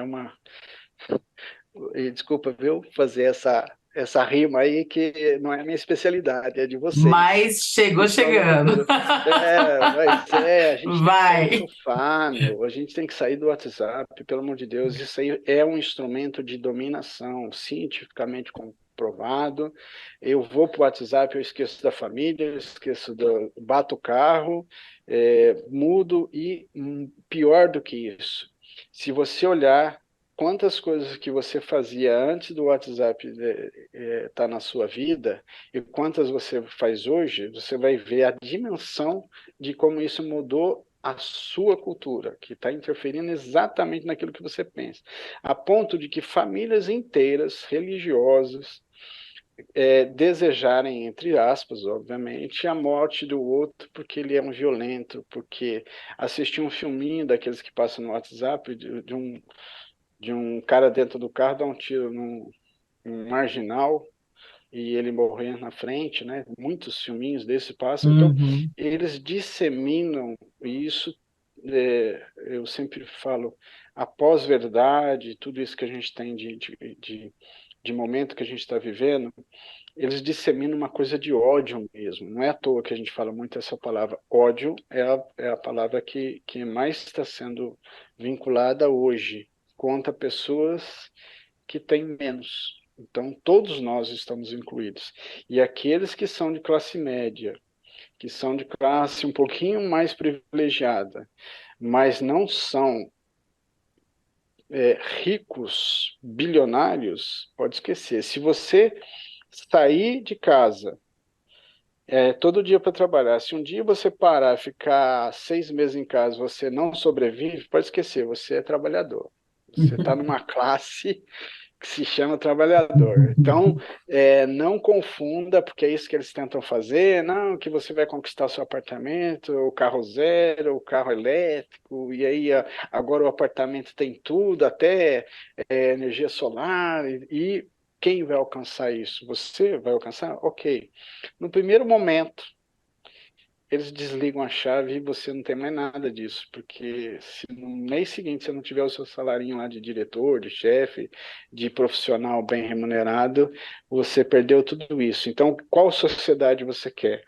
Desculpa, viu, fazer essa rima aí, que não é a minha especialidade, é de vocês. Mas chegou Vocês são chegando. locutores. Mas a gente tem que sair do Vai. sofá, meu. A gente tem que sair do WhatsApp, pelo amor de Deus. Isso aí é um instrumento de dominação, cientificamente comprovado. Eu vou para o WhatsApp, eu esqueço da família, eu esqueço bato o carro, mudo e pior do que isso. Se você olhar quantas coisas que você fazia antes do WhatsApp estar na sua vida e quantas você faz hoje, você vai ver a dimensão de como isso mudou a sua cultura, que está interferindo exatamente naquilo que você pensa, a ponto de que famílias inteiras, religiosas, desejarem, entre aspas, obviamente, a morte do outro porque ele é um violento, porque assistir um filminho daqueles que passam no WhatsApp de um cara dentro do carro dar um tiro num marginal e ele morrer na frente, né? Muitos filminhos desse passam. Então, Uhum. eles disseminam isso. Eu sempre falo, a pós-verdade, tudo isso que a gente tem de momento que a gente está vivendo, eles disseminam uma coisa de ódio mesmo. Não é à toa que a gente fala muito essa palavra. Ódio é a palavra que mais está sendo vinculada hoje contra pessoas que têm menos. Então, todos nós estamos incluídos. E aqueles que são de classe média, que são de classe um pouquinho mais privilegiada, mas não são ricos, bilionários, pode esquecer. Se você sair de casa todo dia para trabalhar, se um dia você parar, ficar 6 meses em casa, você não sobrevive, pode esquecer, você é trabalhador. Você está numa classe que se chama trabalhador. Então, não confunda, porque é isso que eles tentam fazer, não, que você vai conquistar o seu apartamento, o carro zero, o carro elétrico, e aí agora o apartamento tem tudo, até energia solar, e quem vai alcançar isso? Você vai alcançar? Ok. No primeiro momento, eles desligam a chave e você não tem mais nada disso, porque se no mês seguinte você não tiver o seu salarinho lá de diretor, de chefe, de profissional bem remunerado, você perdeu tudo isso. Então, qual sociedade você quer?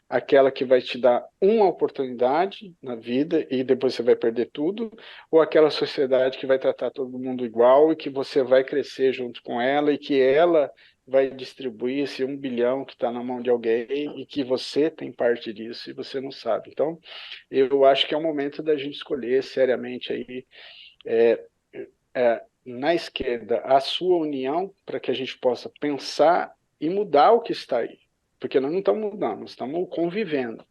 Aquela que vai te dar uma oportunidade na vida e depois você vai perder tudo, ou aquela sociedade que vai tratar todo mundo igual e que você vai crescer junto com ela e que ela vai distribuir esse 1 bilhão que está na mão de alguém e que você tem parte disso e você não sabe. Então, eu acho que é o momento da gente escolher seriamente aí é, na esquerda a sua união para que a gente possa pensar e mudar o que está aí. Porque nós não estamos mudando, nós estamos convivendo.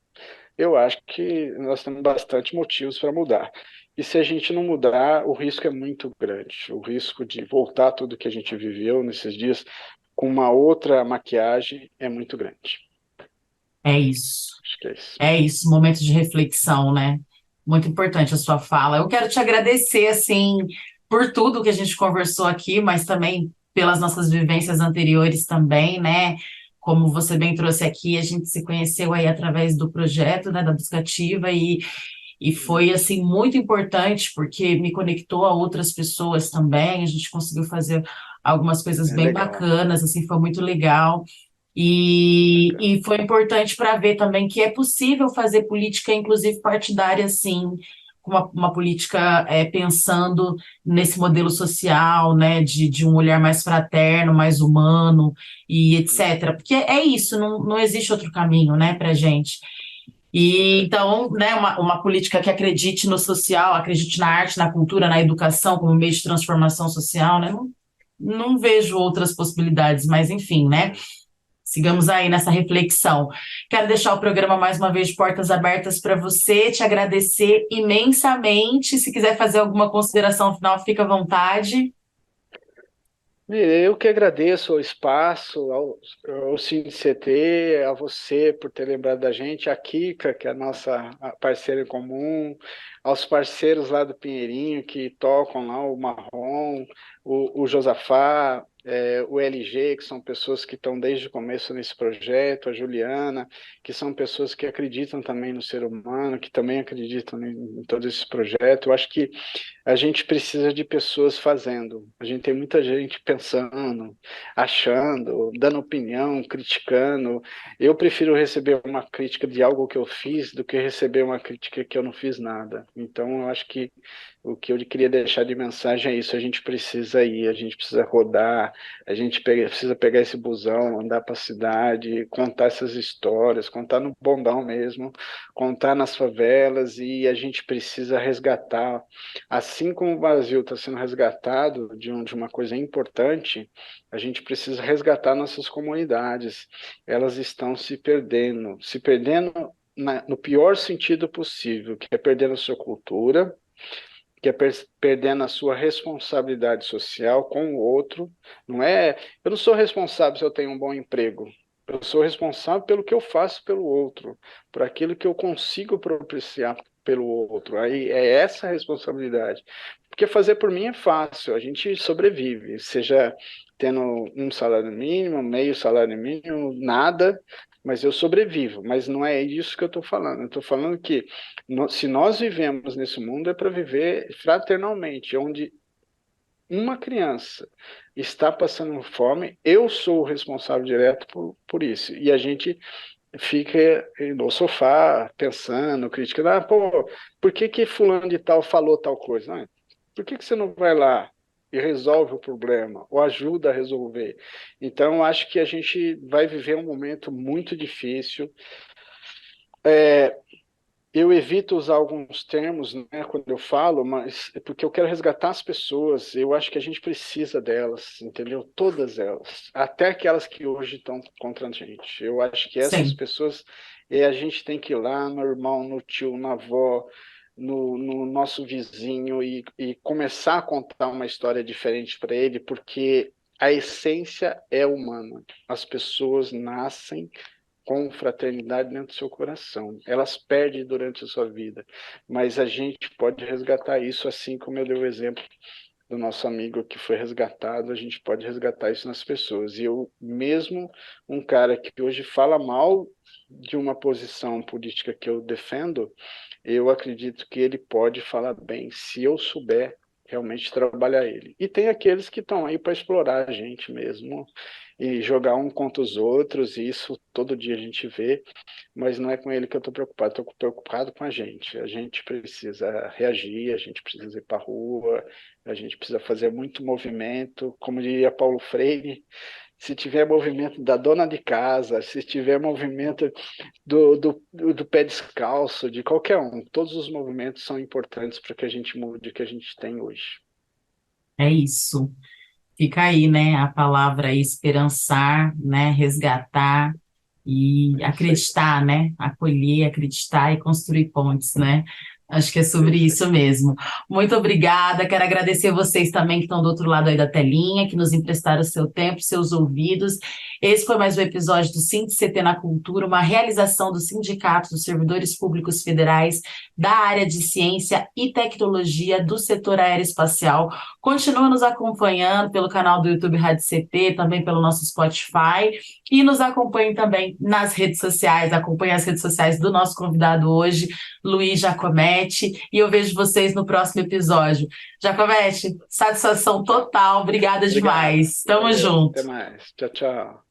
Eu acho que nós temos bastante motivos para mudar. E se a gente não mudar, o risco é muito grande. O risco de voltar tudo que a gente viveu nesses dias com uma outra maquiagem é muito grande. É isso. Acho que é isso. É isso, momento de reflexão, né? Muito importante a sua fala. Eu quero te agradecer, assim, por tudo que a gente conversou aqui, mas também pelas nossas vivências anteriores também, né? Como você bem trouxe aqui, a gente se conheceu aí através do projeto, né, da Buscativa, e foi, assim, muito importante, porque me conectou a outras pessoas também, a gente conseguiu fazer algumas coisas É bem legal. bacanas, assim, foi muito legal. E Bacana. foi importante para ver também que é possível fazer política, inclusive partidária, sim, com uma política pensando nesse modelo social, né, de um olhar mais fraterno, mais humano e etc. Porque é isso, não existe outro caminho, né, para gente. E então, né, uma política que acredite no social, acredite na arte, na cultura, na educação como meio de transformação social, né? Não vejo outras possibilidades, mas enfim, né? Sigamos aí nessa reflexão. Quero deixar o programa mais uma vez de portas abertas para você, te agradecer imensamente. Se quiser fazer alguma consideração final, fica à vontade. Eu que agradeço o espaço, ao CineCT, a você por ter lembrado da gente, a Kika, que é a nossa parceira em comum, aos parceiros lá do Pinheirinho que tocam lá, o Marrom, o Josafá, o LG, que são pessoas que estão desde o começo nesse projeto, a Juliana, que são pessoas que acreditam também no ser humano, que também acreditam em todo esse projeto. Eu acho que a gente precisa de pessoas fazendo. A gente tem muita gente pensando, achando, dando opinião, criticando. Eu prefiro receber uma crítica de algo que eu fiz do que receber uma crítica que eu não fiz nada. Então, eu acho que o que eu queria deixar de mensagem é isso: a gente precisa ir, a gente precisa rodar, a gente precisa pegar esse busão, andar para a cidade, contar essas histórias, contar no bondão mesmo, contar nas favelas, e a gente precisa resgatar. Assim como o Brasil está sendo resgatado de uma coisa importante, a gente precisa resgatar nossas comunidades. Elas estão se perdendo no pior sentido possível, que é perdendo a sua cultura, que é perdendo a sua responsabilidade social com o outro. Não é, eu não sou responsável se eu tenho um bom emprego. Eu sou responsável pelo que eu faço pelo outro, por aquilo que eu consigo propiciar pelo outro. Aí é essa a responsabilidade. Porque fazer por mim é fácil, a gente sobrevive, seja tendo um salário mínimo, meio salário mínimo, nada, mas eu sobrevivo. Mas não é isso que eu estou falando. Eu estou falando que se nós vivemos nesse mundo é para viver fraternalmente, onde uma criança está passando fome, eu sou o responsável direto por isso. E a gente fica no sofá pensando, criticando, pô, por que fulano de tal falou tal coisa? Não, por que você não vai lá e resolve o problema, ou ajuda a resolver? Então, acho que a gente vai viver um momento muito difícil. Eu evito usar alguns termos, né, quando eu falo, mas é porque eu quero resgatar as pessoas. Eu acho que a gente precisa delas, entendeu? Todas elas, até aquelas que hoje estão contra a gente. Eu acho que essas Sim. pessoas, a gente tem que ir lá no irmão, no tio, na avó, no nosso vizinho e começar a contar uma história diferente para ele, porque a essência é humana. As pessoas nascem com fraternidade dentro do seu coração. Elas perdem durante a sua vida, mas a gente pode resgatar isso, assim como eu dei o exemplo do nosso amigo que foi resgatado, a gente pode resgatar isso nas pessoas. E eu mesmo, um cara que hoje fala mal de uma posição política que eu defendo, eu acredito que ele pode falar bem, se eu souber realmente trabalhar ele. E tem aqueles que estão aí para explorar a gente mesmo e jogar um contra os outros, e isso todo dia a gente vê, mas não é com ele que eu estou preocupado com a gente. A gente precisa reagir, a gente precisa ir para a rua, a gente precisa fazer muito movimento, como diria Paulo Freire, se tiver movimento da dona de casa, se tiver movimento do pé descalço, de qualquer um, todos os movimentos são importantes para que a gente mude o que a gente tem hoje. É isso. Fica aí, né, a palavra esperançar, né, resgatar e É isso aí. acreditar, né, acolher, acreditar e construir pontes, né? Acho que é sobre isso mesmo. Muito obrigada. Quero agradecer vocês também que estão do outro lado aí da telinha, que nos emprestaram seu tempo, seus ouvidos. Esse foi mais um episódio do SINDI-CT na Cultura, uma realização do Sindicato dos Servidores Públicos Federais da área de Ciência e Tecnologia do setor aeroespacial. Continua nos acompanhando pelo canal do YouTube Rádio CT, também pelo nosso Spotify, e nos acompanhe também nas redes sociais. Acompanhe as redes sociais do nosso convidado hoje, Luiz Giacometti, e eu vejo vocês no próximo episódio. Giacometti, satisfação total, obrigada demais. Tamo junto. Até mais. Tchau, tchau.